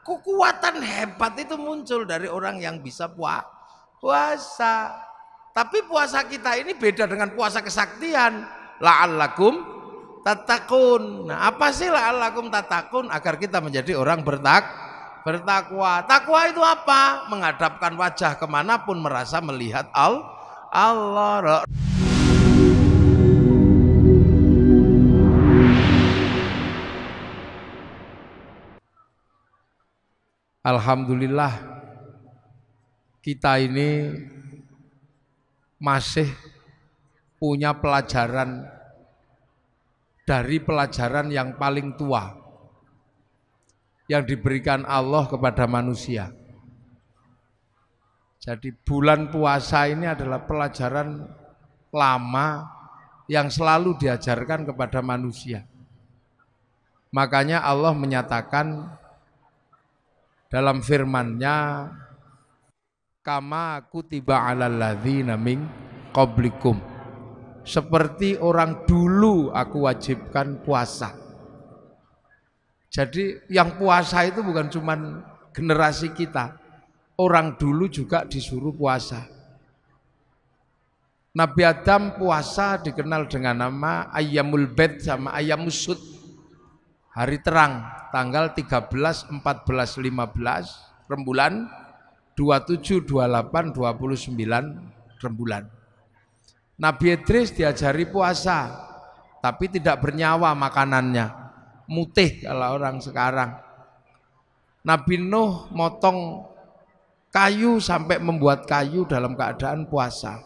kekuatan hebat itu muncul dari orang yang bisa puasa. Tapi puasa kita ini beda dengan puasa kesaktian. La'allakum tattaqun. Nah, apa sih la'allakum tattaqun? Agar kita menjadi orang bertakwa. Takwa itu apa? Menghadapkan wajah kemanapun merasa melihat Allah. Alhamdulillah kita ini masih punya pelajaran dari pelajaran yang paling tua yang diberikan Allah kepada manusia. Jadi bulan puasa ini adalah pelajaran lama yang selalu diajarkan kepada manusia. Makanya Allah menyatakan dalam firman-Nya, kama kutiba 'alal ladzina min qablikum, seperti orang dulu aku wajibkan puasa. Jadi yang puasa itu bukan cuma generasi kita, orang dulu juga disuruh puasa. Nabi Adam puasa dikenal dengan nama Ayyamul Bid sama Ayyamus Sud, hari terang, tanggal 13, 14, 15 rembulan, 27, 28, 29 rembulan. Nabi Idris diajari puasa, tapi tidak bernyawa makanannya, mutih kalau orang sekarang. Nabi Nuh motong kayu sampai membuat kayu dalam keadaan puasa.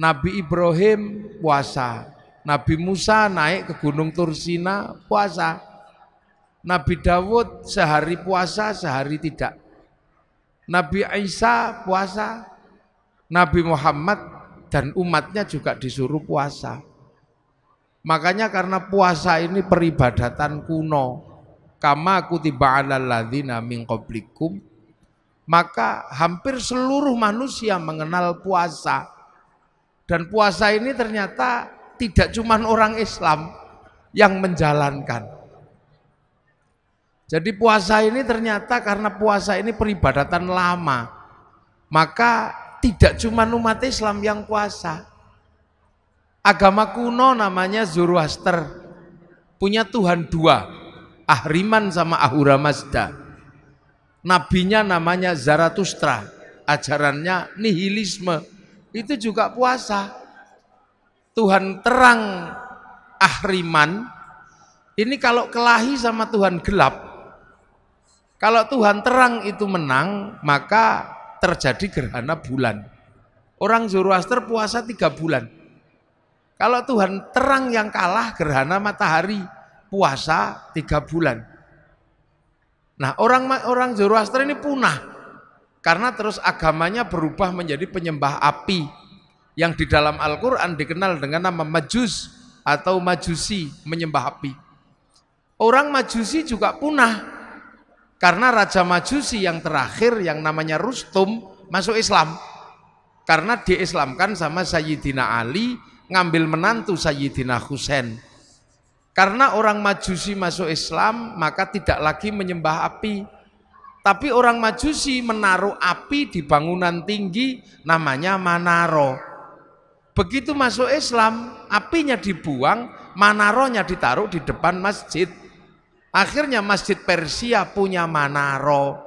Nabi Ibrahim puasa. Nabi Musa naik ke Gunung Tursina puasa. Nabi Dawud sehari puasa, sehari tidak. Nabi Isa puasa. Nabi Muhammad dan umatnya juga disuruh puasa. Makanya karena puasa ini peribadatan kuno, kama kutiba 'alal ladzina min qablikum, maka hampir seluruh manusia mengenal puasa. Dan puasa ini ternyata tidak cuma orang Islam yang menjalankan. Jadi puasa ini ternyata karena puasa ini peribadatan lama, maka tidak cuma umat Islam yang puasa. Agama kuno namanya Zoroaster, punya Tuhan dua, Ahriman sama Ahura Mazda. Nabinya namanya Zarathustra, ajarannya nihilisme, itu juga puasa. Tuhan terang Ahriman ini kalau kelahi sama Tuhan gelap. Kalau Tuhan terang itu menang, maka terjadi gerhana bulan. Orang Zoroaster puasa 3 bulan. Kalau Tuhan terang yang kalah, gerhana matahari, puasa 3 bulan. Nah, orang Zoroaster ini punah karena terus agamanya berubah menjadi penyembah api yang di dalam Al-Quran dikenal dengan nama Majus atau Majusi, menyembah api. Orang Majusi juga punah karena Raja Majusi yang terakhir yang namanya Rustum masuk Islam, karena diislamkan sama Sayyidina Ali, ngambil menantu Sayyidina Husain. Karena orang Majusi masuk Islam, maka tidak lagi menyembah api, tapi orang Majusi menaruh api di bangunan tinggi namanya Manaro. Begitu masuk Islam, apinya dibuang, Manaronya ditaruh di depan masjid. Akhirnya masjid Persia punya Manaro,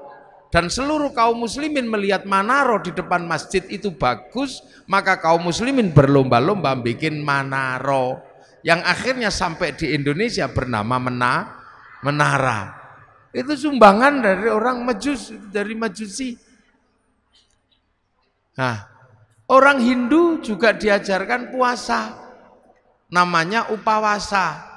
dan seluruh kaum muslimin melihat Manaro di depan masjid itu bagus, maka kaum muslimin berlomba-lomba bikin Manaro yang akhirnya sampai di Indonesia bernama Menara. Itu sumbangan dari orang dari Majusi. Nah, orang Hindu juga diajarkan puasa, namanya upawasa.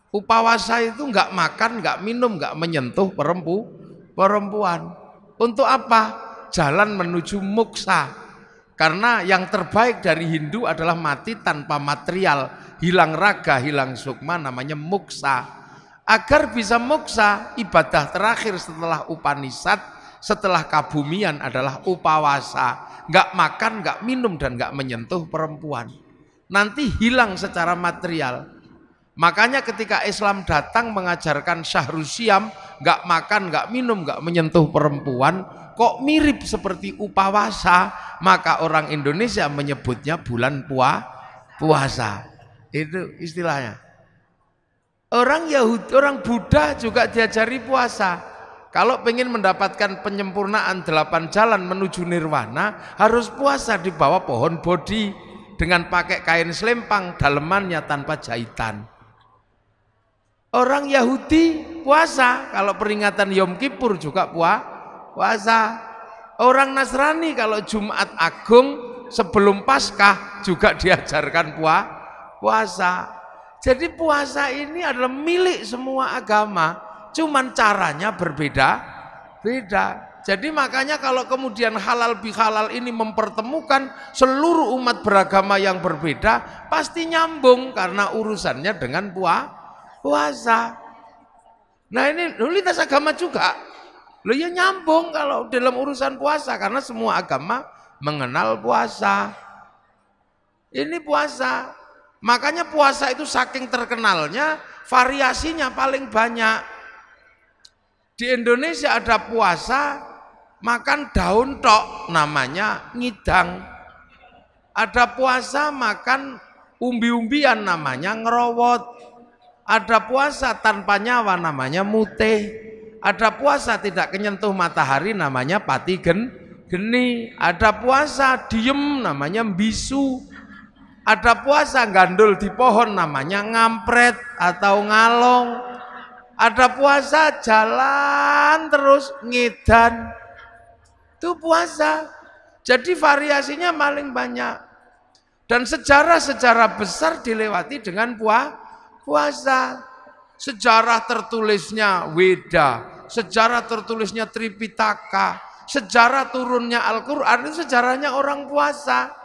Upawasa itu enggak makan, enggak minum, enggak menyentuh perempuan. Untuk apa? Jalan menuju moksa. Karena yang terbaik dari Hindu adalah mati tanpa material, hilang raga, hilang sukma, namanya moksa. Agar bisa moksa, ibadah terakhir setelah Upanishad, setelah kabumian adalah upawasa. Enggak makan, enggak minum, dan enggak menyentuh perempuan. Nanti hilang secara material. Makanya ketika Islam datang mengajarkan syahrus syam, nggak makan, nggak minum, nggak menyentuh perempuan, kok mirip seperti upawasa, maka orang Indonesia menyebutnya bulan puasa. Itu istilahnya. Orang Yahudi, orang Buddha juga diajari puasa. Kalau pengen mendapatkan penyempurnaan 8 jalan menuju nirwana, harus puasa di bawah pohon bodhi dengan pakai kain selempang, dalemannya tanpa jahitan. Orang Yahudi puasa, kalau peringatan Yom Kippur juga puasa. Orang Nasrani kalau Jumat Agung sebelum Paskah juga diajarkan puasa. Jadi puasa ini adalah milik semua agama, cuman caranya berbeda-beda. Jadi makanya kalau kemudian halal bihalal ini mempertemukan seluruh umat beragama yang berbeda, pasti nyambung karena urusannya dengan puasa. Nah ini lintas agama juga. Loh ya nyambung kalau dalam urusan puasa karena semua agama mengenal puasa. Ini puasa. Makanya puasa itu saking terkenalnya, variasinya paling banyak. Di Indonesia ada puasa makan daun tok, namanya ngidang. Ada puasa makan umbi-umbian, namanya ngerowot. Ada puasa tanpa nyawa, namanya mutih. Ada puasa tidak kenyentuh matahari, namanya pati geni. Ada puasa diem, namanya bisu. Ada puasa gandul di pohon, namanya ngampret atau ngalong. Ada puasa jalan terus ngedan, itu puasa. Jadi variasinya paling banyak. Dan sejarah-sejarah besar dilewati dengan puasa. Sejarah tertulisnya Weda, sejarah tertulisnya Tripitaka, sejarah turunnya Al-Quran, itu sejarahnya orang puasa.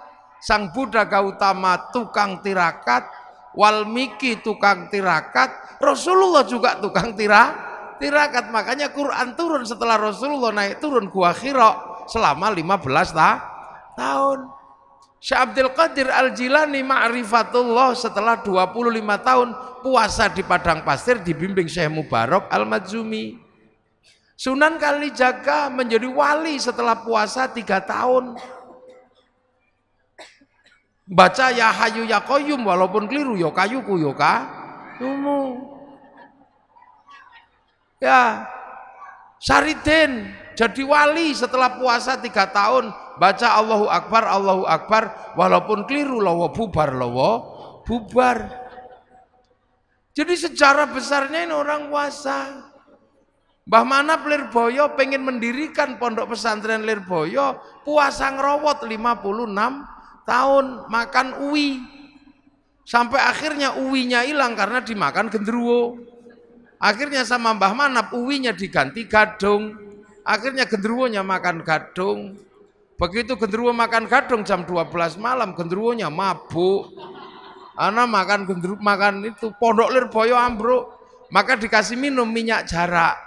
Sang Buddha Gautama tukang tirakat, Walmiki tukang tirakat, Rasulullah juga tukang tirakat. Makanya Quran turun setelah Rasulullah naik turun Gua Hira selama 15 tahun. Syekh Abdul Qadir Al-Jilani Ma'rifatullah setelah 25 tahun puasa di padang pasir dibimbing Syekh Mubarak Al-Madzumi. Sunan Kalijaga menjadi wali setelah puasa 3 tahun. Baca ya hayu ya qayyum walaupun keliru ya kayuku ya kayumu. Ya, Saridin jadi wali setelah puasa 3 tahun. Baca Allahu Akbar walaupun keliru lawa bubar. Jadi sejarah besarnya ini orang puasa. Mbah Manap Lirboyo pengen mendirikan pondok pesantren Lirboyo, puasa ngerowot 56 tahun, makan uwi. Sampai akhirnya uwinya hilang karena dimakan genderuwo. Akhirnya sama Mbah Manap uwinya diganti gadung. Akhirnya genderuwonya makan gadung. Begitu genderuwo makan gadung jam 12 malam, genderuwonya mabuk. Anak makan itu pondok Lirboyo ambruk. Maka dikasih minum minyak jarak.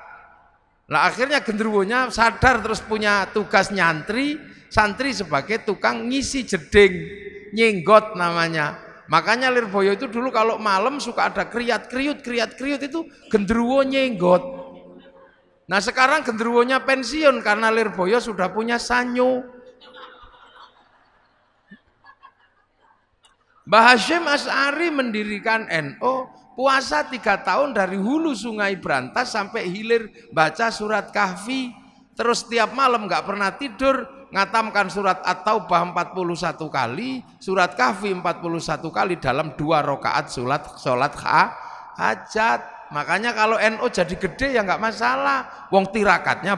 Nah akhirnya genderuwonya sadar terus punya tugas santri sebagai tukang ngisi jeding, nyenggot namanya. Makanya Lirboyo itu dulu kalau malam suka ada kriat-kriut itu genderuwo nyenggot. Nah sekarang genderuwonya pensiun karena Lirboyo sudah punya sanyo. Mbah Hasyim Asy'ari mendirikan NU, puasa 3 tahun dari hulu sungai Brantas sampai hilir baca surat Kahfi. Terus tiap malam nggak pernah tidur, ngatamkan surat At-Taubah 41 kali, surat Kahfi 41 kali dalam 2 rakaat sholat hajat. Makanya kalau NU jadi gede ya nggak masalah, wong tirakatnya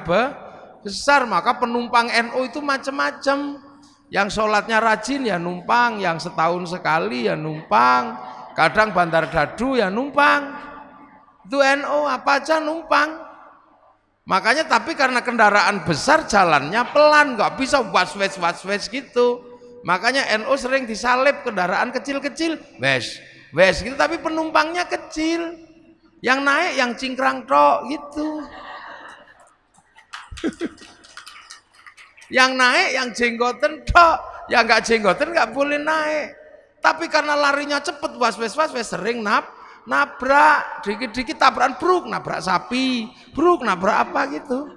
besar. Maka penumpang NU itu macam-macam. Yang sholatnya rajin ya numpang, yang setahun sekali ya numpang, kadang Bandar Dadu ya numpang. Itu NU apa aja numpang. Makanya tapi karena kendaraan besar jalannya pelan, nggak bisa was-wes gitu. Makanya NU sering disalib kendaraan kecil-kecil, wes gitu, tapi penumpangnya kecil. Yang naik yang cingkrang tok gitu. Yang naik yang jenggoten tok, yang nggak jenggoten nggak boleh naik. Tapi karena larinya cepet was-wes sering nabrak, dikit-dikit tabrakan bruk, nabrak sapi, bruk, nabrak apa gitu.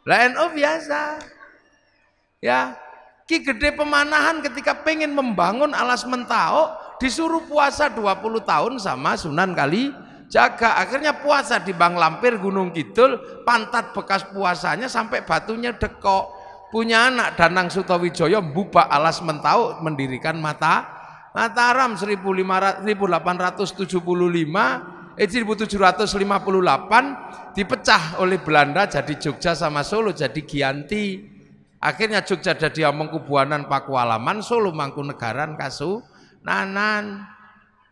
Lah NU biasa. Ya, Ki Gede Pemanahan ketika pengen membangun alas Mentao disuruh puasa 20 tahun sama Sunan Kalijaga. Akhirnya puasa di Bang Lampir Gunung Kidul, pantat bekas puasanya sampai batunya dekok. Punya anak Danang Sutawijaya mbubak alas Mentao, mendirikan Mataram 1758 dipecah oleh Belanda jadi Jogja sama Solo jadi Giyanti. Akhirnya Jogja jadi Mangkubuanan Pakualaman, Solo Mangkunegaran Kasunanan.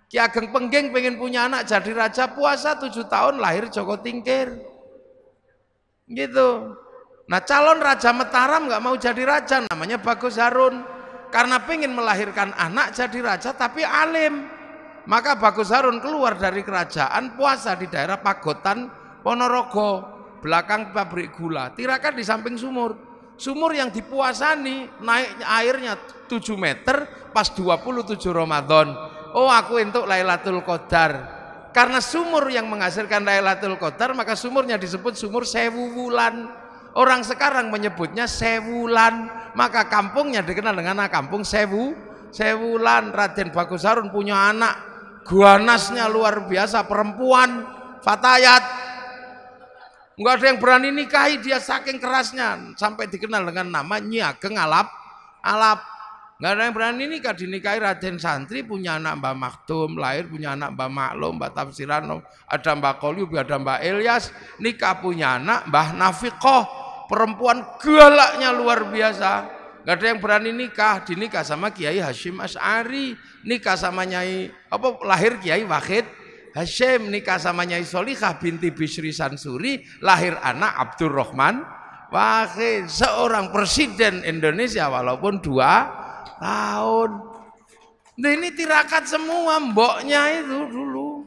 Ki Ageng Pengging pengen punya anak jadi raja, puasa 7 tahun, lahir Joko Tingkir. Gitu. Nah calon Raja Mataram nggak mau jadi raja, namanya Bagus Harun. Karena pengen melahirkan anak jadi raja tapi alim. Maka Bagus Harun keluar dari kerajaan, puasa di daerah Pagotan Ponorogo, belakang pabrik gula. Tirakan di samping sumur. Sumur yang dipuasani naik airnya 7 meter pas 27 Ramadan. Oh aku entuk Lailatul Qadar. Karena sumur yang menghasilkan Lailatul Qadar, maka sumurnya disebut sumur Sewu Wulan. Orang sekarang menyebutnya Sewulan, maka kampungnya dikenal dengan kampung Sewulan. Raden Bagus Harun punya anak, ganasnya luar biasa, perempuan, fatayat. Enggak ada yang berani nikahi dia saking kerasnya, sampai dikenal dengan nama Nyi Ageng Alap. Enggak ada yang berani nikah, dinikahi Raden Santri, punya anak Mbah Maktum, lahir punya anak Mbah Maklum, Mbah Tafsiran, ada Mbah Kolyub, ada Mbah Ilyas, nikah punya anak Mbah Nafiqoh, perempuan galaknya luar biasa. Enggak ada yang berani nikah, dinikah sama Kiai Hasyim Asy'ari, nikah sama Nyai lahir Kiai Wahid Hasyim, nikah sama Nyai Solikah binti Bisri Sansuri, lahir anak Abdurrahman Wahid, seorang presiden Indonesia walaupun 2 tahun. Nah, ini tirakat semua mboknya itu dulu.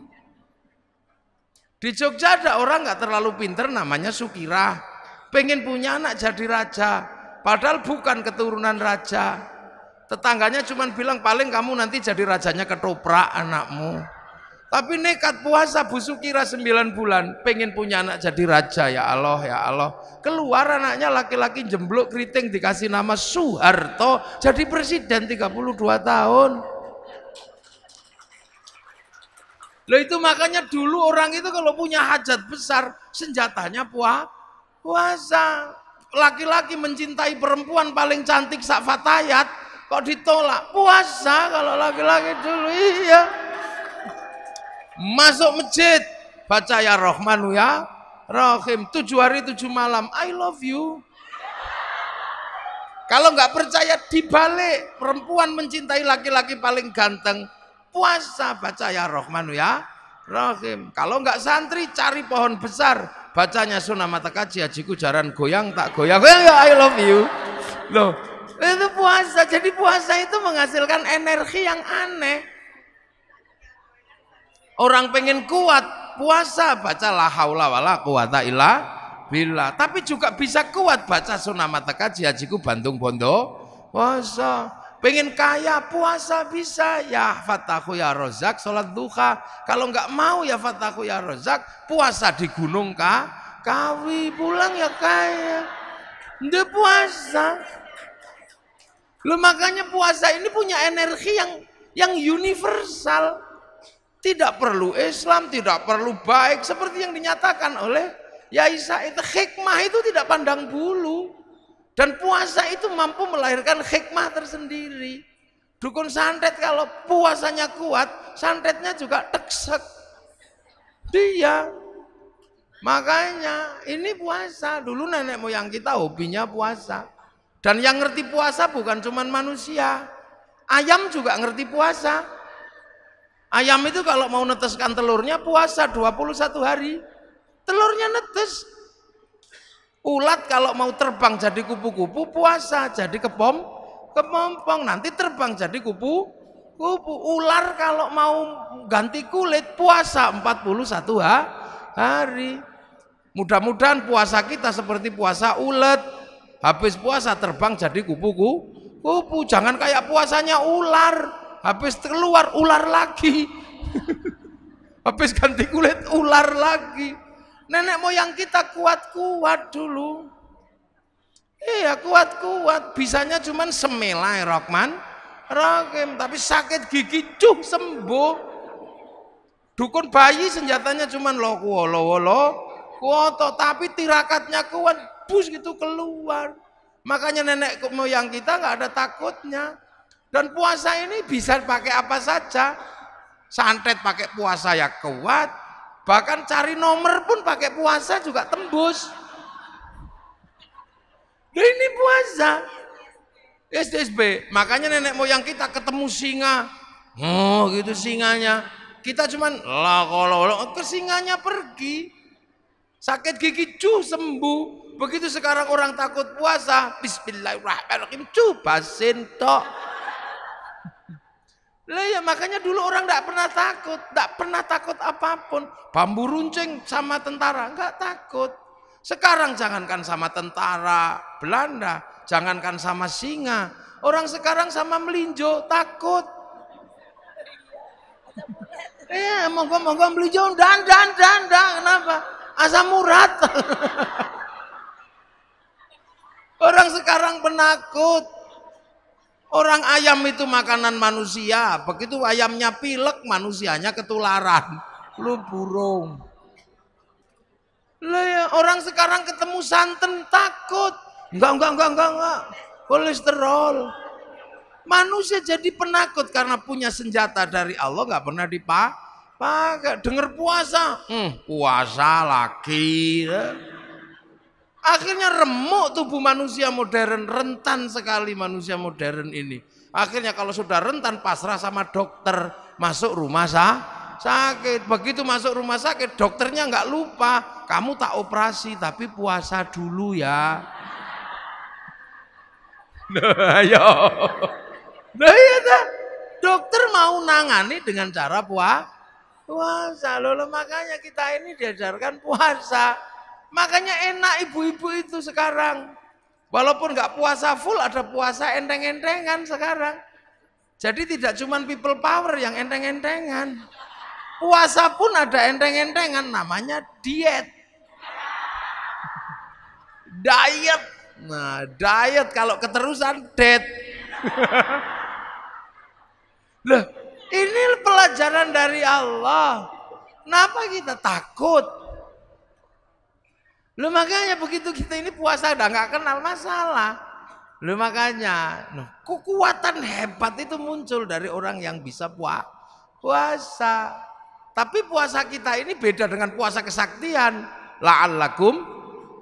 Di Jogja ada orang nggak terlalu pinter namanya Sukirah, pengen punya anak jadi raja, padahal bukan keturunan raja. Tetangganya cuma bilang paling kamu nanti jadi rajanya ketoprak anakmu. Tapi nekat puasa Bu Sukirah 9 bulan, pengen punya anak jadi raja. Ya Allah, ya Allah. Keluar anaknya laki-laki jemblok keriting, dikasih nama Soeharto, jadi presiden 32 tahun. Loh itu makanya dulu orang itu kalau punya hajat besar, senjatanya puasa. Laki-laki mencintai perempuan paling cantik sak fatayat, kok ditolak? Puasa kalau laki-laki dulu, iya. Masuk masjid, baca ya Rahmanu ya Rahim, 7 hari 7 malam, I love you. Kalau nggak percaya dibalik, perempuan mencintai laki-laki paling ganteng, puasa, baca ya Rahmanu ya Rahim. Kalau nggak santri, cari pohon besar, bacanya Sunan Matakaji, Hajiku Jaran goyang tak goyang, I love you. Loh, itu puasa. Jadi puasa itu menghasilkan energi yang aneh. Orang pengen kuat, puasa, baca la haula wala quwata illa billah. Tapi juga bisa kuat, baca Sunan Matakaji, Hajiku Bandung Bondo puasa. Pengen kaya, puasa bisa. Ya Fatahu ya Rozak, sholat duha. Kalau nggak mau ya Fatahu ya Rozak, puasa di Gunung Kawi, pulang ya kaya. Nggak puasa. Loh makanya puasa ini punya energi yang universal. Tidak perlu Islam, tidak perlu baik, seperti yang dinyatakan oleh Yai Said. Hikmah itu tidak pandang bulu, dan puasa itu mampu melahirkan hikmah tersendiri. Dukun santet kalau puasanya kuat, santetnya juga teksek dia. Makanya ini puasa. Dulu nenek moyang kita hobinya puasa, dan yang ngerti puasa bukan cuma manusia, ayam juga ngerti puasa. Ayam itu kalau mau neteskan telurnya puasa 21 hari. Telurnya netes. Ulat kalau mau terbang jadi kupu-kupu puasa, jadi kepompong. Nanti terbang jadi kupu-kupu. Ular kalau mau ganti kulit puasa 41 hari. Mudah-mudahan puasa kita seperti puasa ulet. Habis puasa terbang jadi kupu-kupu. Jangan kayak puasanya ular. Habis keluar ular lagi. Habis ganti kulit ular lagi. Nenek moyang kita kuat-kuat dulu. Iya kuat-kuat. Bisanya cuman semelai Rahman Rahim. Tapi sakit gigi sembuh. Dukun bayi senjatanya cuman lo kuoto. Tapi tirakatnya kuat. Bus gitu keluar. Makanya nenek moyang kita nggak ada takutnya. Dan puasa ini bisa pakai apa saja. Santet pakai puasa ya kuat. Bahkan cari nomor pun pakai puasa juga tembus. Nah ini puasa. SDSB. Makanya nenek moyang kita ketemu singa. Oh gitu singanya. Kita cuman lah ke singanya pergi. Sakit gigi sembuh. Begitu sekarang orang takut puasa. Bismillahirrahmanirrahim. Basin tok. Lah ya makanya dulu orang enggak pernah takut apapun. Bambu runcing sama tentara enggak takut. Sekarang jangankan sama tentara Belanda, jangankan sama singa, orang sekarang sama melinjo takut. Monggo melinjo dan kenapa? Asam urat. Orang sekarang penakut. Orang ayam itu makanan manusia, begitu ayamnya pilek, manusianya ketularan. Lu burung. Lah ya, orang sekarang ketemu santan takut. Enggak. Kolesterol. Manusia jadi penakut karena punya senjata dari Allah enggak pernah dipakai. Dengar puasa, puasa lagi. Akhirnya remuk tubuh manusia modern, rentan sekali manusia modern ini. Akhirnya kalau sudah rentan pasrah sama dokter, masuk rumah sakit. Begitu masuk rumah sakit, dokternya nggak lupa, kamu tak operasi tapi puasa dulu ya. Nah ya, dokter mau nangani dengan cara puasa. Loh, makanya kita ini diajarkan puasa. Makanya enak ibu-ibu itu sekarang. Walaupun nggak puasa full, ada puasa enteng-entengan sekarang. Jadi tidak cuma people power yang enteng-entengan. Puasa pun ada enteng-entengan, namanya diet. Diet. Nah, diet kalau keterusan dead. Loh, ini pelajaran dari Allah. Kenapa kita takut? Lu makanya begitu kita ini puasa udah nggak kenal masalah. Lu makanya kekuatan hebat itu muncul dari orang yang bisa puasa. Tapi puasa kita ini beda dengan puasa kesaktian. La'allakum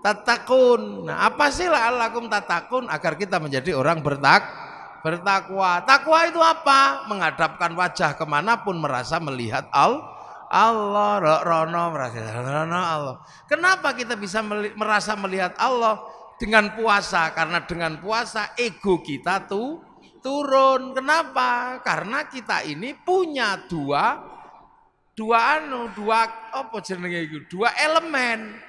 tattaqun. Nah, apa sih la'allakum tattaqun? Agar kita menjadi orang bertakwa. Takwa itu apa? Menghadapkan wajah kemanapun merasa melihat Allah. Allah. Kenapa kita bisa merasa melihat Allah? Dengan puasa. Karena dengan puasa ego kita tuh turun. Kenapa? Karena kita ini punya dua elemen.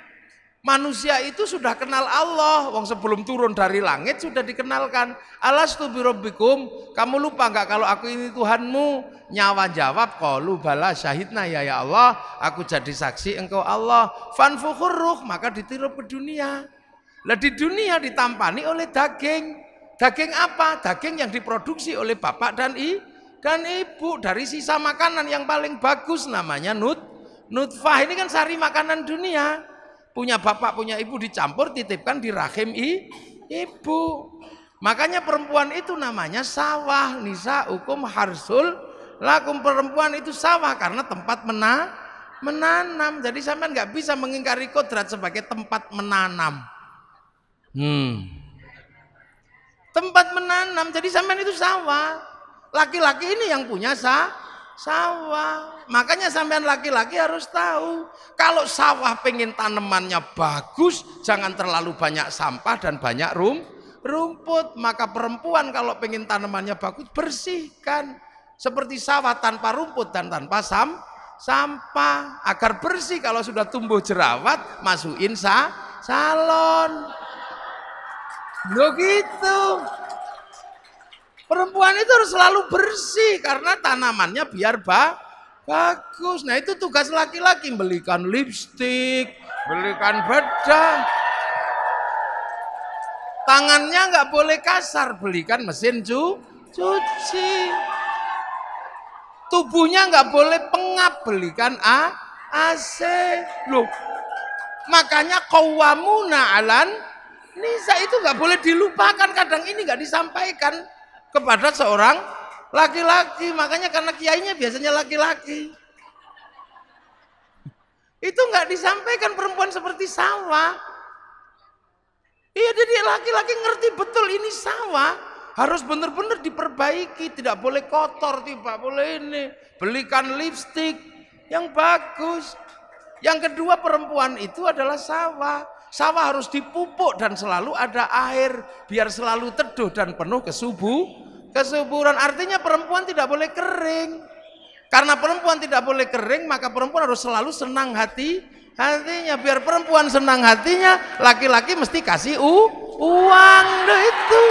Manusia itu sudah kenal Allah. Wong sebelum turun dari langit sudah dikenalkan. Alastu birabbikum, kamu lupa enggak kalau aku ini Tuhanmu? Nyawa jawab, qalu bala syahidna ya Allah, aku jadi saksi engkau Allah. Fanfukhur ruh, maka ditirup ke dunia. Lah di dunia ditampani oleh daging. Daging apa? Daging yang diproduksi oleh bapak dan ibu dari sisa makanan yang paling bagus namanya nutfah. Ini kan sari makanan dunia. Punya bapak, punya ibu dicampur, titipkan di rahim ibu. Makanya perempuan itu namanya sawah. Nisa hukum harsul lakum, perempuan itu sawah karena tempat menanam. Jadi sampean nggak bisa mengingkari kodrat sebagai tempat menanam. Tempat menanam. Jadi sampean itu sawah. Laki-laki ini yang punya sawah. Makanya sampean laki-laki harus tahu, kalau sawah pengen tanamannya bagus, jangan terlalu banyak sampah dan banyak rumput. Maka perempuan kalau pengen tanamannya bagus, bersihkan. Seperti sawah tanpa rumput dan tanpa sampah. Agar bersih, kalau sudah tumbuh jerawat, masukin salon. Loh gitu. Perempuan itu harus selalu bersih karena tanamannya biar bagus. Nah itu tugas laki-laki, belikan lipstik, belikan bedak. Tangannya nggak boleh kasar, belikan mesin cuci. Tubuhnya nggak boleh pengap, belikan AC. Loh, makanya qawwamuna 'alan nisa itu nggak boleh dilupakan. Kadang ini nggak disampaikan kepada seorang laki-laki. Makanya karena kiainya biasanya laki-laki, itu nggak disampaikan perempuan seperti sawah. Iya, jadi laki-laki ngerti betul ini sawah, harus benar-benar diperbaiki, tidak boleh kotor, tidak boleh ini. Belikan lipstik yang bagus. Yang kedua, perempuan itu adalah sawah. Sawah harus dipupuk dan selalu ada air biar selalu teduh dan penuh kesuburan. Artinya perempuan tidak boleh kering. Karena perempuan tidak boleh kering, maka perempuan harus selalu senang hatinya. Biar perempuan senang hatinya, laki-laki mesti kasih uang. Nah itu.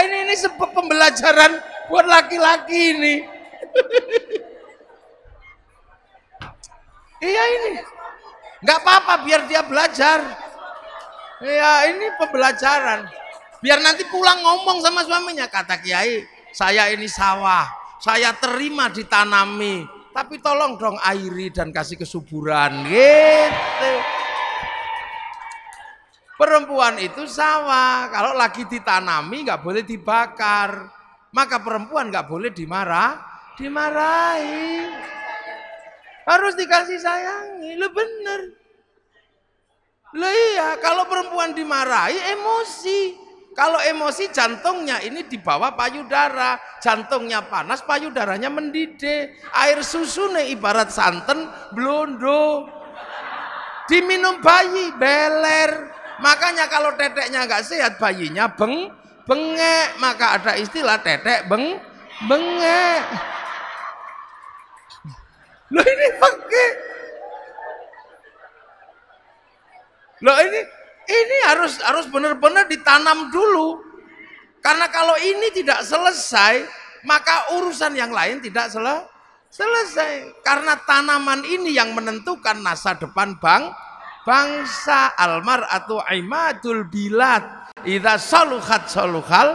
Ini sebab pembelajaran buat laki-laki ini. Iya ini. Nggak apa-apa biar dia belajar. Iya ini pembelajaran. Biar nanti pulang ngomong sama suaminya, kata kiai, saya ini sawah, saya terima ditanami, tapi tolong dong airi dan kasih kesuburan, gitu. Perempuan itu sawah, kalau lagi ditanami nggak boleh dibakar, maka perempuan nggak boleh dimarahi, harus dikasih sayangi, lo bener. Lo iya, kalau perempuan dimarahi emosi. Kalau emosi jantungnya ini di bawah payudara, jantungnya panas, payudaranya mendidih. Air susu nih ibarat santan blondo. Diminum bayi beler. Makanya kalau teteknya nggak sehat, bayinya bengek. Maka ada istilah tetek bengek. Loh ini pakai. Loh ini harus benar-benar ditanam dulu. Karena kalau ini tidak selesai, maka urusan yang lain tidak selesai. Karena tanaman ini yang menentukan masa depan bangsa. Almar'atu imadul bilad. Idza saluhat saluhal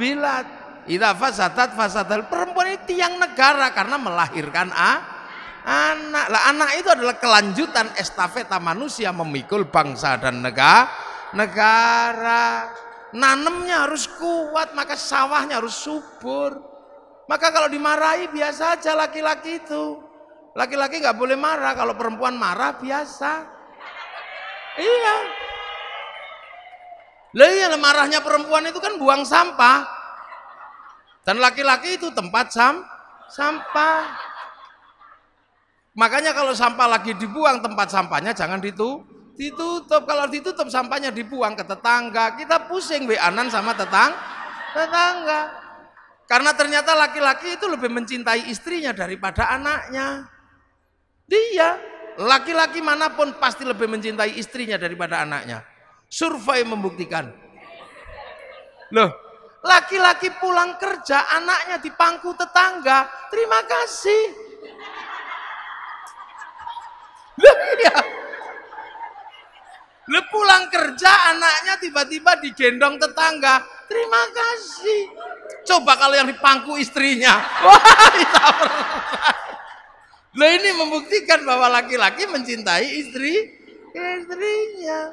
bilad. Idza fasadat fasadal. Perempuan ini tiang negara karena melahirkan anak. Lah anak itu adalah kelanjutan estafeta manusia memikul bangsa dan negara. Nanemnya harus kuat, maka sawahnya harus subur. Maka kalau dimarahi biasa aja laki-laki itu. Laki-laki nggak boleh marah, kalau perempuan marah biasa. Iya. Lah iya, marahnya perempuan itu kan buang sampah. Dan laki-laki itu tempat sampah. Makanya kalau sampah lagi dibuang, tempat sampahnya jangan ditutup. Kalau ditutup sampahnya dibuang ke tetangga. Kita pusing WA-an sama tetangga. Karena ternyata laki-laki itu lebih mencintai istrinya daripada anaknya. Dia, laki-laki manapun pasti lebih mencintai istrinya daripada anaknya. Survei membuktikan. Loh, laki-laki pulang kerja, anaknya di pangku tetangga. Terima kasih. Iya. Lu pulang kerja anaknya tiba-tiba digendong tetangga. Terima kasih. Coba kalau yang di pangku istrinya. Wah, Loh ini membuktikan bahwa laki-laki mencintai istrinya.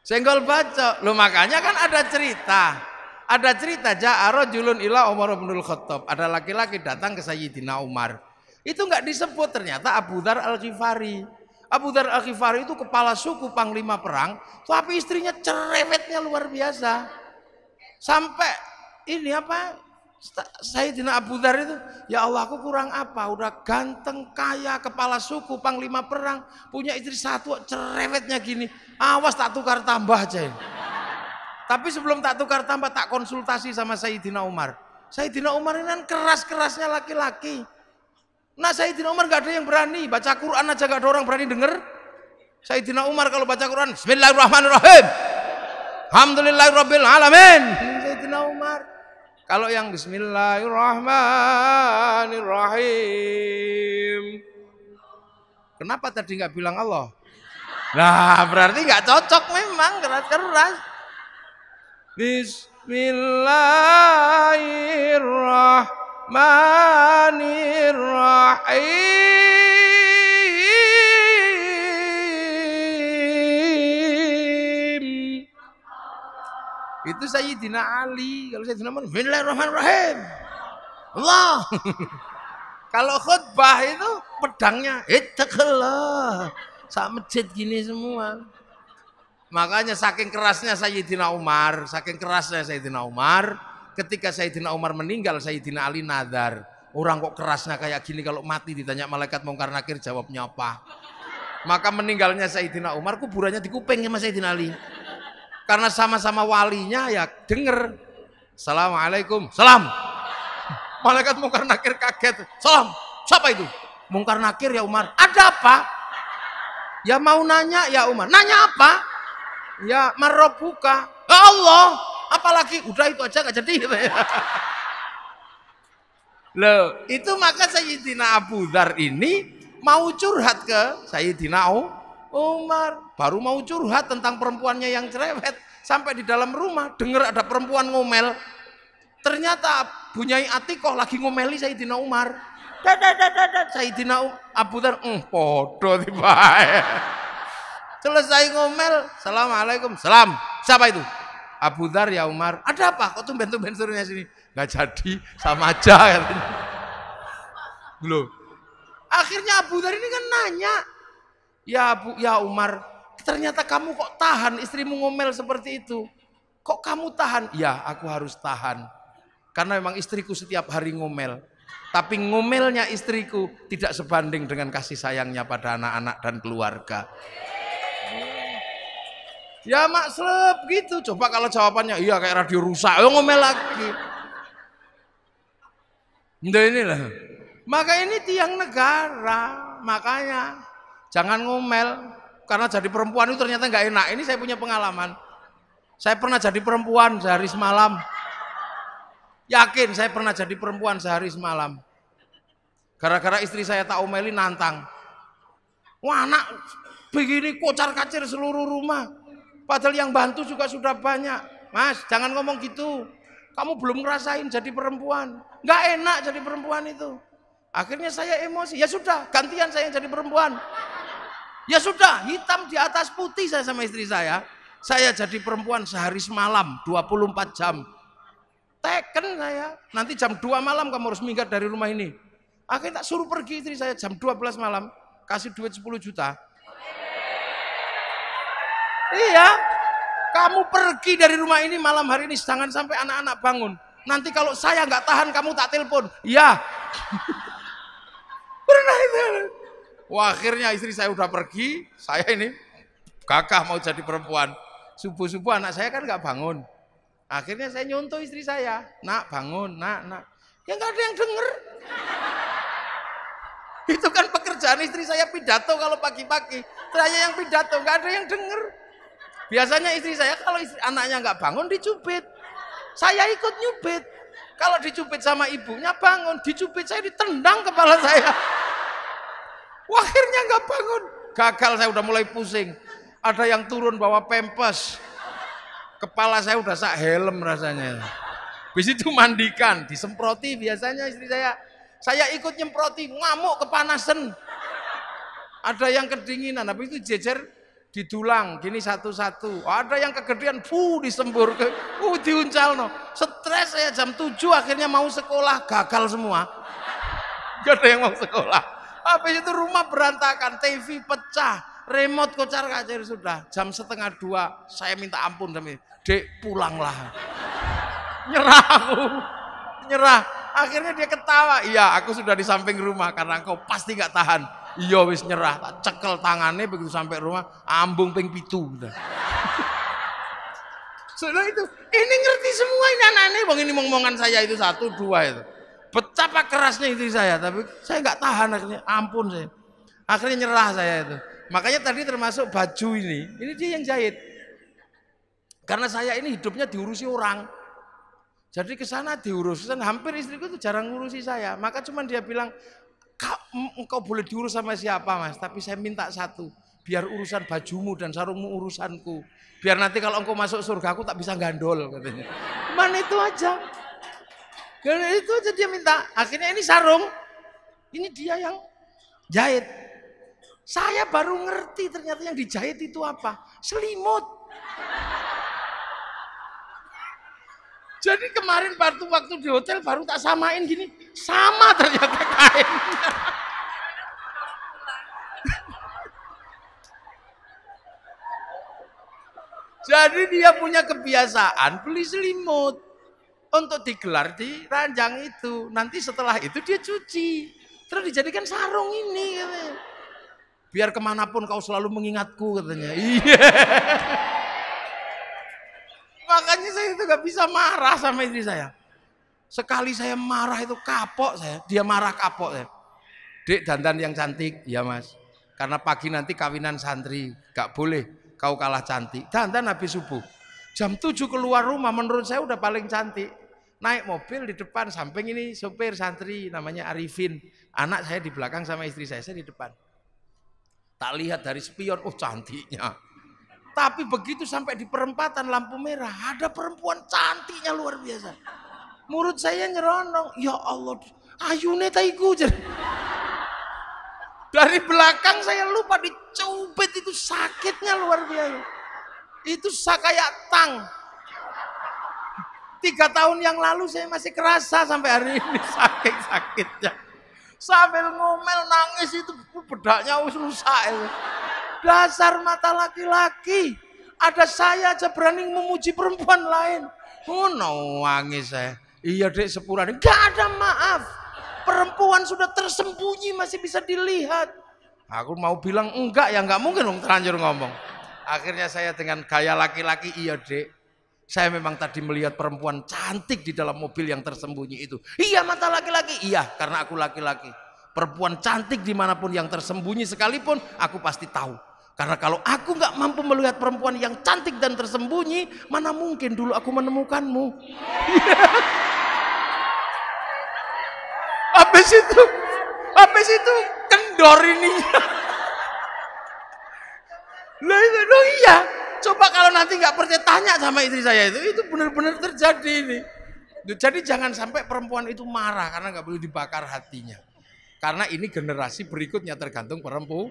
Senggol bacok. Loh makanya kan ada cerita. Ada cerita ja'arajulun ila Umar bin Khattab. Ada laki-laki datang ke Sayyidina Umar. Itu nggak disebut, ternyata Abu Dzar Al-Ghifari. Abu Dzar Al-Ghifari itu kepala suku panglima perang, tapi istrinya cerewetnya luar biasa. Sampai ini apa? Sayyidina Abu Dzar itu, ya Allah aku kurang apa? Udah ganteng, kaya, kepala suku, panglima perang, punya istri satu, cerewetnya gini. Awas tak tukar tambah aja. Tapi sebelum tak tukar tambah, tak konsultasi sama Sayyidina Umar. Sayyidina Umar ini kan keras-kerasnya laki-laki. Nah Sayyidina Umar gak ada yang berani, baca Quran aja gak ada orang berani denger. Sayyidina Umar kalau baca Quran, Bismillahirrahmanirrahim, Alhamdulillahirrabbil alamin. Sayyidina Umar. Kalau yang Bismillahirrahmanirrahim, kenapa tadi nggak bilang Allah? Nah, berarti nggak cocok memang, keras-keras. Bismillahirrahmanirrahim. Itu Sayyidina Ali. Kalau Sayyidina Umar, Bismillahirrahmanirrahim. Allah. Kalau khutbah itu pedangnya, ittaqillah. Sak masjid gini semua. Makanya saking kerasnya Sayyidina Umar, ketika Sayyidina Umar meninggal, Sayyidina Ali nadar. Orang kok kerasnya kayak gini, kalau mati ditanya malaikat Mungkar Nakir jawabnya apa? Maka meninggalnya Sayyidina Umar, kuburannya di kuping sama Sayyidina Ali. Karena sama-sama walinya ya denger. Assalamualaikum, salam. Malaikat Mungkar Nakir kaget, salam. Siapa itu? Mungkar Nakir ya Umar. Ada apa? Ya mau nanya ya Umar. Nanya apa? Ya marrobuka. Ya Allah. Apalagi udah itu aja gak jadi. Loh, itu maka Sayyidina Abu Dzar ini mau curhat ke Sayyidina Umar. Baru mau curhat tentang perempuannya yang cerewet. Sampai di dalam rumah dengar ada perempuan ngomel. Ternyata Bunyai Atikoh lagi ngomeli Sayyidina Umar. Sayyidina Abu Dzar podo tiba. Selesai ngomel, Assalamualaikum, salam. Siapa itu? Abu Dzar ya Umar. Ada apa? Kok tumben-tumben suruhnya sini? Gak jadi, sama aja katanya. Loh. Akhirnya Abu Dzar ini kan nanya, ya Umar, ternyata kamu kok tahan istrimu ngomel seperti itu? Kok kamu tahan? Ya, aku harus tahan. Karena memang istriku setiap hari ngomel. Tapi ngomelnya istriku tidak sebanding dengan kasih sayangnya pada anak-anak dan keluarga. Ya makslub gitu. Coba kalau jawabannya iya kayak radio rusak, ngomel lagi. Nah inilah. Maka ini tiang negara. Makanya jangan ngomel. Karena jadi perempuan itu ternyata nggak enak. Ini saya punya pengalaman. Saya pernah jadi perempuan sehari semalam. Yakin saya pernah jadi perempuan sehari semalam. Gara-gara istri saya tak omeli nantang. Wah anak begini kocar-kacir seluruh rumah. Padahal yang bantu juga sudah banyak. Mas jangan ngomong gitu. Kamu belum ngerasain jadi perempuan. Nggak enak jadi perempuan itu. Akhirnya saya emosi. Ya sudah gantian saya jadi perempuan. Ya sudah hitam di atas putih saya sama istri saya. Saya jadi perempuan sehari semalam 24 jam. Teken saya, nanti jam 2 malam kamu harus minggat dari rumah ini. Akhirnya tak suruh pergi istri saya jam 12 malam, kasih duit 10 juta. Iya, kamu pergi dari rumah ini malam hari ini, jangan sampai anak-anak bangun. Nanti kalau saya nggak tahan kamu tak telepon. Iya. Pernah itu. Wah akhirnya istri saya udah pergi, saya ini gagah mau jadi perempuan. Subuh-subuh anak saya kan nggak bangun. Akhirnya saya nyontoh istri saya, nak bangun, nak. Ya nggak ada yang denger. Itu kan pekerjaan istri saya pidato kalau pagi-pagi. Saya yang pidato, nggak ada yang denger. Biasanya istri saya kalau anaknya nggak bangun dicubit. Saya ikut nyubit. Kalau dicubit sama ibunya bangun, dicubit saya ditendang kepala saya. Wah, akhirnya nggak bangun. Gagal saya udah mulai pusing. Ada yang turun bawa pempes. Kepala saya udah sak helm rasanya. Habis itu mandikan, disemproti biasanya istri saya. Saya ikut nyemproti, ngamuk kepanasan. Ada yang kedinginan, habis itu jejer didulang, gini satu-satu. Ada yang kegedean, disembur ke, diuncal no. Stres saya jam 7 akhirnya mau sekolah, gagal semua. Gak ada yang mau sekolah. Habis itu rumah berantakan, TV pecah. Remote kocar-kacir sudah. Jam 1:30 saya minta ampun sama Dek pulanglah. Nyerah aku. Nyerah. Akhirnya dia ketawa. Iya aku sudah di samping rumah karena engkau pasti gak tahan. Iya wis nyerah. Tak cekel tangannya begitu sampai rumah. Ambung ping 7. Sudah itu. Ini ngerti semua ini anak-anak. Bang ini ngomongan saya itu 1, 2 itu. Betapa kerasnya istri saya. Tapi saya gak tahan akhirnya. Ampun saya. Akhirnya nyerah saya itu. Makanya tadi termasuk baju ini dia yang jahit. Karena saya ini hidupnya diurusi orang. Jadi ke sana diurus, hampir istriku itu jarang ngurusi saya. Maka cuman dia bilang, engkau boleh diurus sama siapa mas, tapi saya minta satu, biar urusan bajumu dan sarungmu urusanku. Biar nanti kalau engkau masuk surga aku tak bisa gandol katanya. Mana itu aja. Karena itu aja dia minta. Akhirnya ini sarung, ini dia yang jahit. Saya baru ngerti ternyata yang dijahit itu apa? Selimut. Jadi kemarin waktu di hotel baru tak samain gini, sama ternyata kain. Jadi dia punya kebiasaan beli selimut untuk digelar di ranjang itu. Nanti setelah itu dia cuci, terus dijadikan sarung ini. Katanya. Biar kemanapun kau selalu mengingatku katanya. Iya. Makanya saya itu gak bisa marah sama istri saya. Sekali saya marah itu kapok saya, dia marah kapok saya. Dek dandan yang cantik, ya mas. Karena pagi nanti kawinan santri, gak boleh kau kalah cantik. Dandan habis subuh. Jam 7 keluar rumah menurut saya udah paling cantik. Naik mobil di depan, samping ini sopir santri namanya Arifin. Anak saya di belakang sama istri saya di depan. Tak lihat dari spion, oh cantiknya. Tapi begitu sampai di perempatan lampu merah, ada perempuan cantiknya luar biasa. Murid saya nyeronong, ya Allah, ayune taiku. Dari belakang saya lupa dicubit, itu sakitnya luar biasa. Itu kayak tang. 3 tahun yang lalu saya masih kerasa sampai hari ini sakitnya. Sambil ngomel nangis itu bedaknya rusak. Dasar mata laki-laki. Ada saya aja berani memuji perempuan lain. Oh no, nangis saya. Iya dek sepurane. Gak ada maaf. Perempuan sudah tersembunyi masih bisa dilihat. Aku mau bilang enggak ya enggak mungkin dong terlanjur ngomong. Akhirnya saya dengan gaya laki-laki, iya dek. Saya memang tadi melihat perempuan cantik di dalam mobil yang tersembunyi itu. Iya mata laki-laki. Iya karena aku laki-laki. Perempuan cantik dimanapun yang tersembunyi sekalipun aku pasti tahu. Karena kalau aku nggak mampu melihat perempuan yang cantik dan tersembunyi, mana mungkin dulu aku menemukanmu. Habis itu kendor ini. Loh iya. Coba kalau nanti nggak percaya tanya sama istri saya itu benar-benar terjadi ini. Jadi jangan sampai perempuan itu marah karena nggak boleh dibakar hatinya. Karena ini generasi berikutnya tergantung perempuan.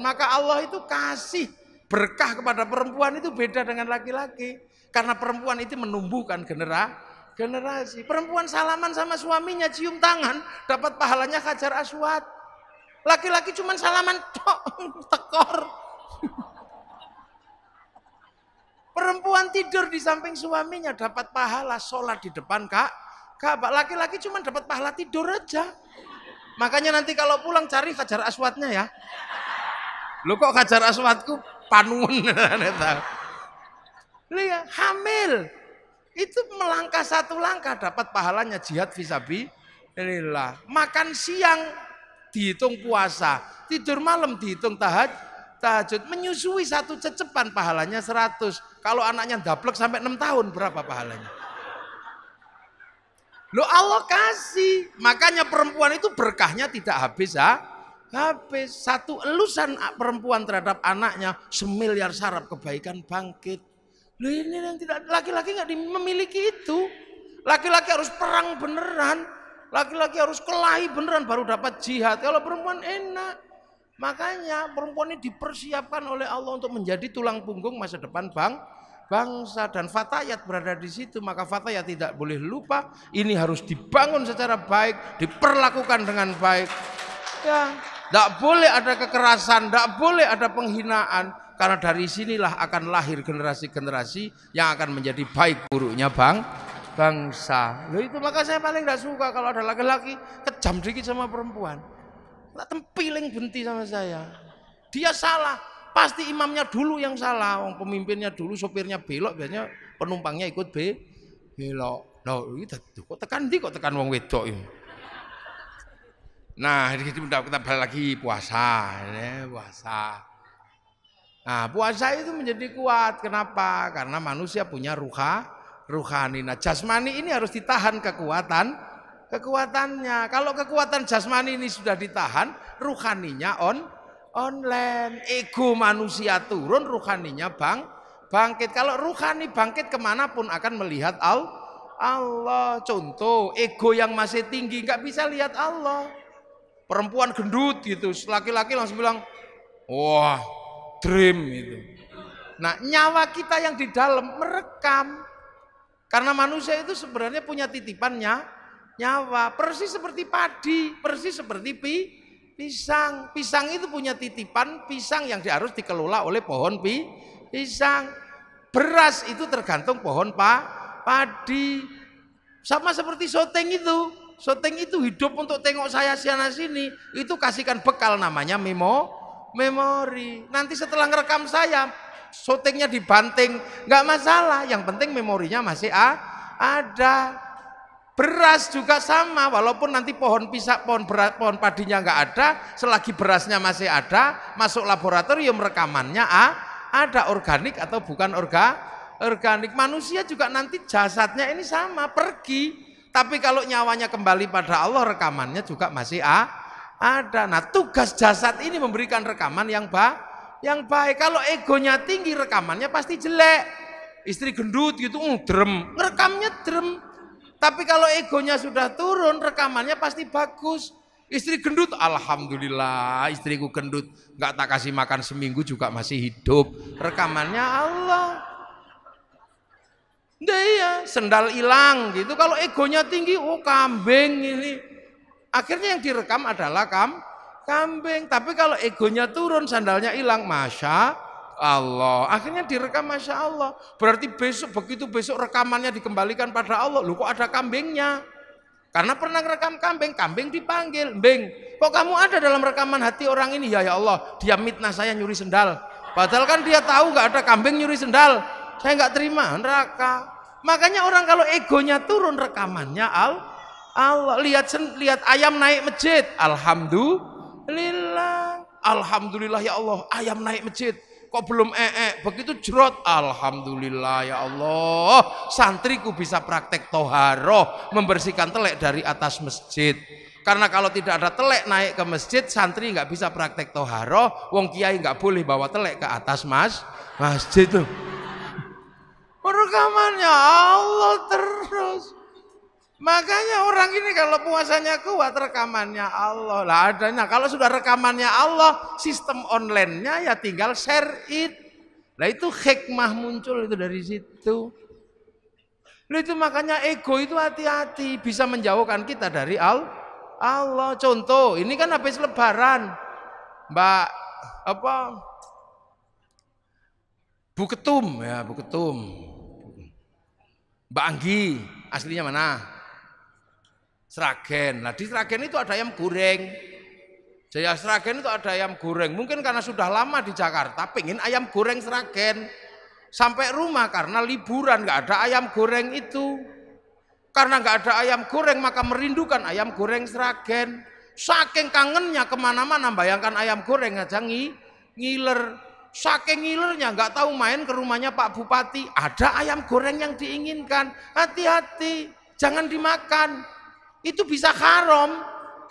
Maka Allah itu kasih berkah kepada perempuan itu beda dengan laki-laki. Karena perempuan itu menumbuhkan generasi. Perempuan salaman sama suaminya cium tangan dapat pahalanya Hajar Aswad. Laki-laki cuma salaman tekor. Perempuan tidur di samping suaminya dapat pahala sholat di depan Ka'bah. Laki-laki cuma dapat pahala tidur aja. Makanya nanti kalau pulang cari Hajar Aswadnya ya. Lo kok Hajar Aswadku panun. Lihat hamil itu melangkah 1 langkah dapat pahalanya jihad fisabilillah. Makan siang dihitung puasa, tidur malam dihitung tahajud, menyusui 1 cecepan pahalanya 100. Kalau anaknya daplek sampai 6 tahun berapa pahalanya? Loh Allah kasih. Makanya perempuan itu berkahnya tidak habis habis. 1 elusan perempuan terhadap anaknya semiliar saraf kebaikan bangkit. Loh ini yang tidak, laki-laki nggak memiliki itu. Laki-laki harus perang beneran. Laki-laki harus kelahi beneran baru dapat jihad. Kalau perempuan enak. Makanya perempuan ini dipersiapkan oleh Allah untuk menjadi tulang punggung masa depan bangsa, dan fatayat berada di situ. Maka fatayat tidak boleh lupa ini harus dibangun secara baik, diperlakukan dengan baik. Ya, tidak boleh ada kekerasan, tidak boleh ada penghinaan, karena dari sinilah akan lahir generasi-generasi yang akan menjadi baik buruknya bangsa. Loh itu maka saya paling tidak suka kalau ada laki-laki kejam dikit sama perempuan. Tak tempiling benti sama saya. Dia salah, pasti imamnya dulu yang salah, pemimpinnya dulu, sopirnya belok, biasanya penumpangnya ikut belok. Loh, kok tekan wong wedok ini. Nah, kita balik lagi puasa. Nah, puasa itu menjadi kuat. Kenapa? Karena manusia punya ruhani. Nah, jasmani ini harus ditahan kekuatannya. Kalau kekuatan jasmani ini sudah ditahan, ruhaninya online. Ego manusia turun, ruhaninya bangkit. Kalau ruhani bangkit kemanapun akan melihat Allah. Contoh, ego yang masih tinggi nggak bisa lihat Allah. Perempuan gendut gitu, laki-laki langsung bilang, wah, dream itu. Nah, nyawa kita yang di dalam merekam. Karena manusia itu sebenarnya punya titipannya nyawa, persis seperti padi, persis seperti pisang. Pisang itu punya titipan pisang yang harus dikelola oleh pohon pisang. Beras itu tergantung pohon padi. Sama seperti syuting itu. Syuting itu hidup untuk tengok saya sana sini. Itu kasihkan bekal namanya memori. Nanti setelah ngerekam saya, syutingnya dibanting, nggak masalah. Yang penting memorinya masih ada. Beras juga sama, walaupun nanti pohon padinya nggak ada, selagi berasnya masih ada, masuk laboratorium rekamannya ada organik atau bukan organik. Manusia juga nanti jasadnya ini sama, pergi. Tapi kalau nyawanya kembali pada Allah, rekamannya juga masih ada. Nah, tugas jasad ini memberikan rekaman yang baik. Kalau egonya tinggi, rekamannya pasti jelek. Istri gendut gitu, drem, ngerekamnya drem. Tapi kalau egonya sudah turun, rekamannya pasti bagus. Istri gendut, alhamdulillah, istriku gendut, nggak tak kasih makan seminggu juga masih hidup. Rekamannya Allah. Nah, iya, sendal hilang gitu. Kalau egonya tinggi, oh kambing ini. Akhirnya yang direkam adalah kambing. Tapi kalau egonya turun, sandalnya hilang, masya Allah. Akhirnya direkam masya Allah. Berarti begitu besok rekamannya dikembalikan pada Allah. Loh, kok ada kambingnya? Karena pernah rekam kambing dipanggil. Beng, kok kamu ada dalam rekaman hati orang ini? Ya Allah, dia mitnah saya nyuri sendal. Padahal kan dia tahu nggak ada kambing nyuri sendal. Saya nggak terima, neraka. Makanya orang kalau egonya turun, rekamannya Allah. Lihat ayam naik masjid, alhamdulillah. Alhamdulillah ya Allah, ayam naik masjid. Kok belum begitu jerot, alhamdulillah ya Allah, santriku bisa praktek toharoh, membersihkan telek dari atas masjid. Karena kalau tidak ada telek naik ke masjid, santri nggak bisa praktek toharoh. Wong kiai nggak boleh bawa telek ke atas masjid tuh. Rekamannya Allah terus. Makanya orang ini kalau puasanya kuat, rekamannya Allah lah adanya. Kalau sudah rekamannya Allah, sistem online-nya ya tinggal share it. Nah itu hikmah muncul itu dari situ. Nah, itu makanya ego itu hati-hati, bisa menjauhkan kita dari Allah. Contoh, ini kan habis lebaran, Bu Ketum, Mbak Anggi, aslinya mana? Sragen. Nah di Sragen itu ada ayam goreng. Jaya Sragen itu ada ayam goreng. Mungkin karena sudah lama di Jakarta, pengen ayam goreng Sragen. Sampai rumah karena liburan nggak ada ayam goreng itu. Karena nggak ada ayam goreng maka merindukan ayam goreng Sragen. Saking kangennya kemana-mana bayangkan ayam goreng aja ngiler. Saking ngilernya nggak tahu main ke rumahnya Pak Bupati. Ada ayam goreng yang diinginkan. Hati-hati, jangan dimakan. Itu bisa haram.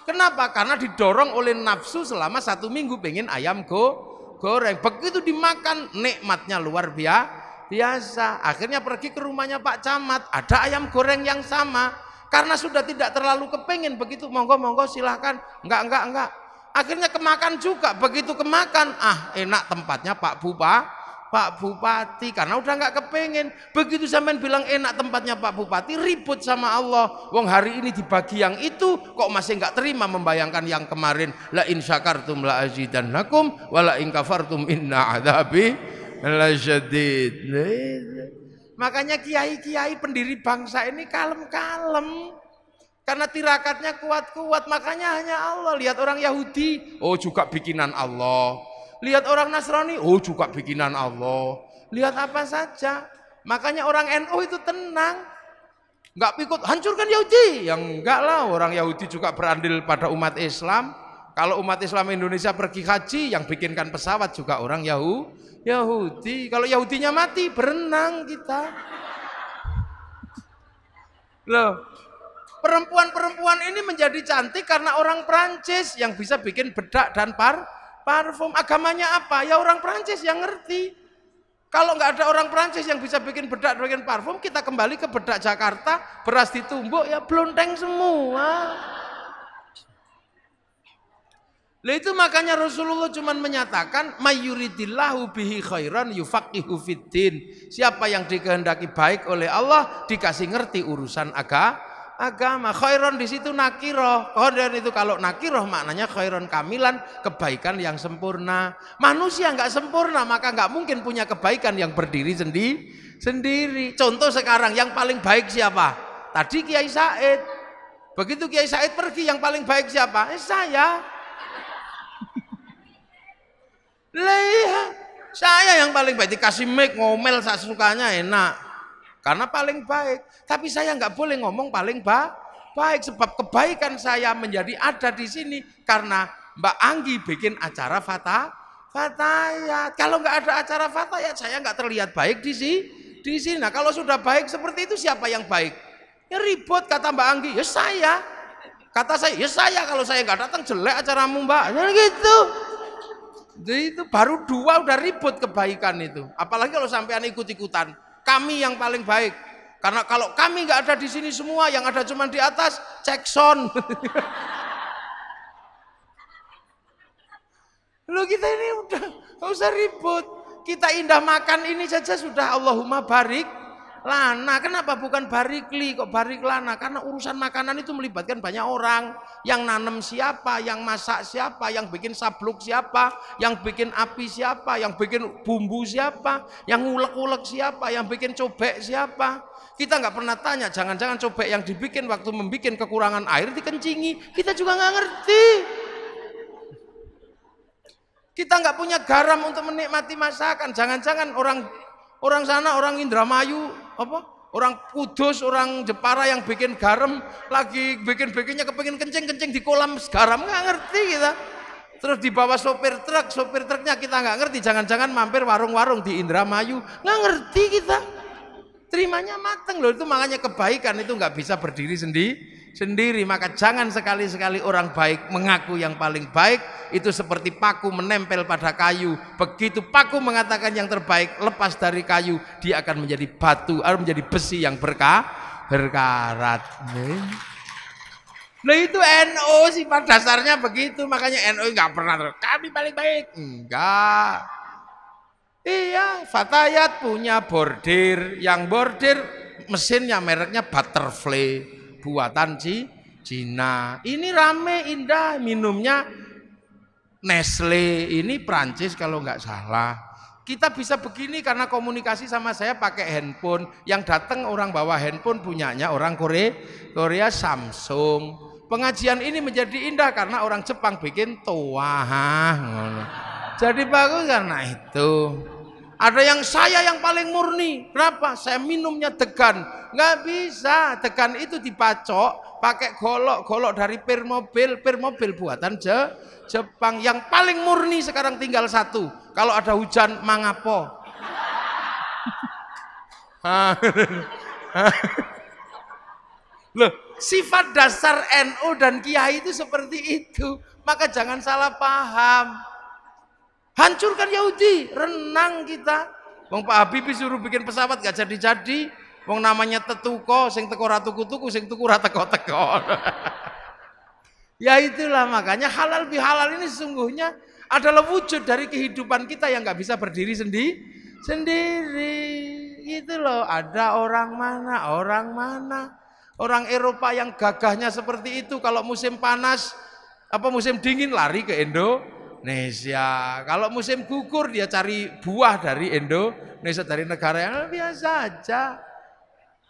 Kenapa? Karena didorong oleh nafsu selama 1 minggu pengen ayam goreng. Begitu dimakan nikmatnya luar biasa. Akhirnya pergi ke rumahnya Pak Camat, ada ayam goreng yang sama. Karena sudah tidak terlalu kepengen, begitu monggo silahkan. Enggak. Akhirnya kemakan juga. Begitu kemakan, enak tempatnya Pak Bupati, karena udah nggak kepengen. Begitu sampean bilang enak tempatnya Pak Bupati, ribut sama Allah. Wong hari ini dibagi yang itu, kok masih nggak terima membayangkan yang kemarin. La in syakartum la azidannakum, wa la in kafartum inna adzabi lasyadid. Makanya kiai-kiai pendiri bangsa ini kalem-kalem. Karena tirakatnya kuat-kuat, makanya hanya Allah. Lihat orang Yahudi, oh juga bikinan Allah. Lihat orang Nasrani, oh juga bikinan Allah. Lihat apa saja. Makanya orang NU itu tenang. Enggak pikut, hancurkan Yahudi. Yang enggak lah, orang Yahudi juga berandil pada umat Islam. Kalau umat Islam Indonesia pergi haji, yang bikinkan pesawat juga orang Yahudi. Kalau Yahudinya mati, berenang kita. Loh, perempuan-perempuan ini menjadi cantik karena orang Prancis yang bisa bikin bedak dan parfum. Agamanya apa? Ya orang Prancis yang ngerti. Kalau nggak ada orang Prancis yang bisa bikin bedak dan bikin parfum, kita kembali ke bedak Jakarta, beras ditumbuk ya blonteng semua. Lah itu makanya Rasulullah cuman menyatakan mayyuridillahu bihi khairan yufaqihu fiddin. Siapa yang dikehendaki baik oleh Allah dikasih ngerti urusan agama. Khairan di situ nakiroh. Khairan itu kalau nakiroh maknanya khairan kamilan, kebaikan yang sempurna. Manusia nggak sempurna maka nggak mungkin punya kebaikan yang berdiri sendiri. Contoh sekarang yang paling baik siapa? Tadi Kiai Said. Begitu Kiai Said pergi yang paling baik siapa? Saya. Lah saya yang paling baik, dikasih mic ngomel sesukanya enak karena paling baik, tapi saya nggak boleh ngomong paling baik sebab kebaikan saya menjadi ada di sini karena Mbak Anggi bikin acara fatayat. Kalau nggak ada acara fatayat saya nggak terlihat baik di sini. Nah, kalau sudah baik seperti itu siapa yang baik? Ya ribut kata Mbak Anggi, ya saya. Kata saya, ya saya, kalau saya nggak datang jelek acaramu Mbak. Ya gitu. Jadi itu baru dua udah ribut kebaikan itu. Apalagi kalau sampean ikut-ikutan. Kami yang paling baik. Karena kalau kami nggak ada di sini semua, yang ada cuma di atas, cek sound. Loh kita ini udah nggak usah ribut. Kita indah makan ini saja sudah Allahumma barik lana. Kenapa bukan barikli kok barik lana? Karena urusan makanan itu melibatkan banyak orang. Yang nanam siapa, yang masak siapa, yang bikin sabluk siapa, yang bikin api siapa, yang bikin bumbu siapa, yang ngulek-ulek siapa, yang bikin cobek siapa. Kita nggak pernah tanya, jangan-jangan cobek yang dibikin waktu membikin kekurangan air dikencingi. Kita juga nggak ngerti. Kita nggak punya garam untuk menikmati masakan. Jangan-jangan orang sana, orang Indramayu, orang Kudus, orang Jepara yang bikin garam lagi bikinnya kepengin kencing di kolam garam, nggak ngerti kita. Terus dibawa sopir truknya kita nggak ngerti. Jangan-jangan mampir warung-warung di Indramayu, nggak ngerti kita. Terimanya mateng loh. Itu makanya kebaikan itu nggak bisa berdiri sendiri. Maka jangan sekali-sekali orang baik mengaku yang paling baik. Itu seperti paku menempel pada kayu. Begitu paku mengatakan yang terbaik, lepas dari kayu, dia akan menjadi batu atau menjadi besi yang berkarat. Nah itu NU sifat dasarnya begitu. Makanya NU nggak pernah kami paling baik, enggak. Iya, Fatayat punya bordir, yang bordir mesinnya mereknya Butterfly, buatan Cina. Ini rame, indah, minumnya Nestle, ini Prancis kalau nggak salah. Kita bisa begini karena komunikasi sama saya pakai handphone. Yang datang orang bawa handphone punyanya orang Korea Samsung. Pengajian ini menjadi indah karena orang Jepang bikin toah. Jadi bagus karena itu. Ada yang saya yang paling murni. Kenapa? Saya minumnya degan. Nggak bisa. Degan itu dipacok pakai golok dari pir mobil buatan Jepang. Yang paling murni sekarang tinggal satu. Kalau ada hujan mangapo. Loh, sifat dasar NU dan Kiai itu seperti itu. Maka jangan salah paham. Hancurkan Yahudi, renang kita. Wong Pak Habibie suruh bikin pesawat gak jadi-jadi. Wong namanya tetuko, sing teko ra tuku-tuku, sing tuku ra teko-teko. Ya itulah makanya halal bihalal ini sesungguhnya adalah wujud dari kehidupan kita yang gak bisa berdiri sendiri. Gitu loh, ada orang mana. Orang Eropa yang gagahnya seperti itu kalau musim panas, musim dingin lari ke Indonesia. Kalau musim gugur dia cari buah dari Indonesia, dari negara yang biasa aja.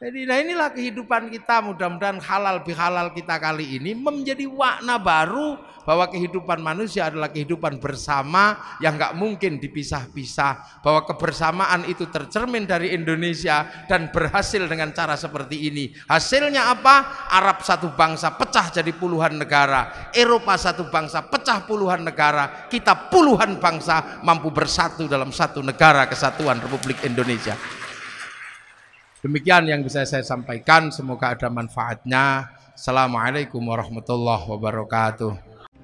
Jadi nah inilah kehidupan kita, mudah-mudahan halal bihalal kita kali ini menjadi makna baru bahwa kehidupan manusia adalah kehidupan bersama yang gak mungkin dipisah-pisah, bahwa kebersamaan itu tercermin dari Indonesia dan berhasil dengan cara seperti ini. Hasilnya apa? Arab satu bangsa pecah jadi puluhan negara, Eropa satu bangsa pecah puluhan negara, kita puluhan bangsa mampu bersatu dalam satu negara kesatuan Republik Indonesia. Demikian yang bisa saya sampaikan, semoga ada manfaatnya. Assalamualaikum warahmatullahi wabarakatuh.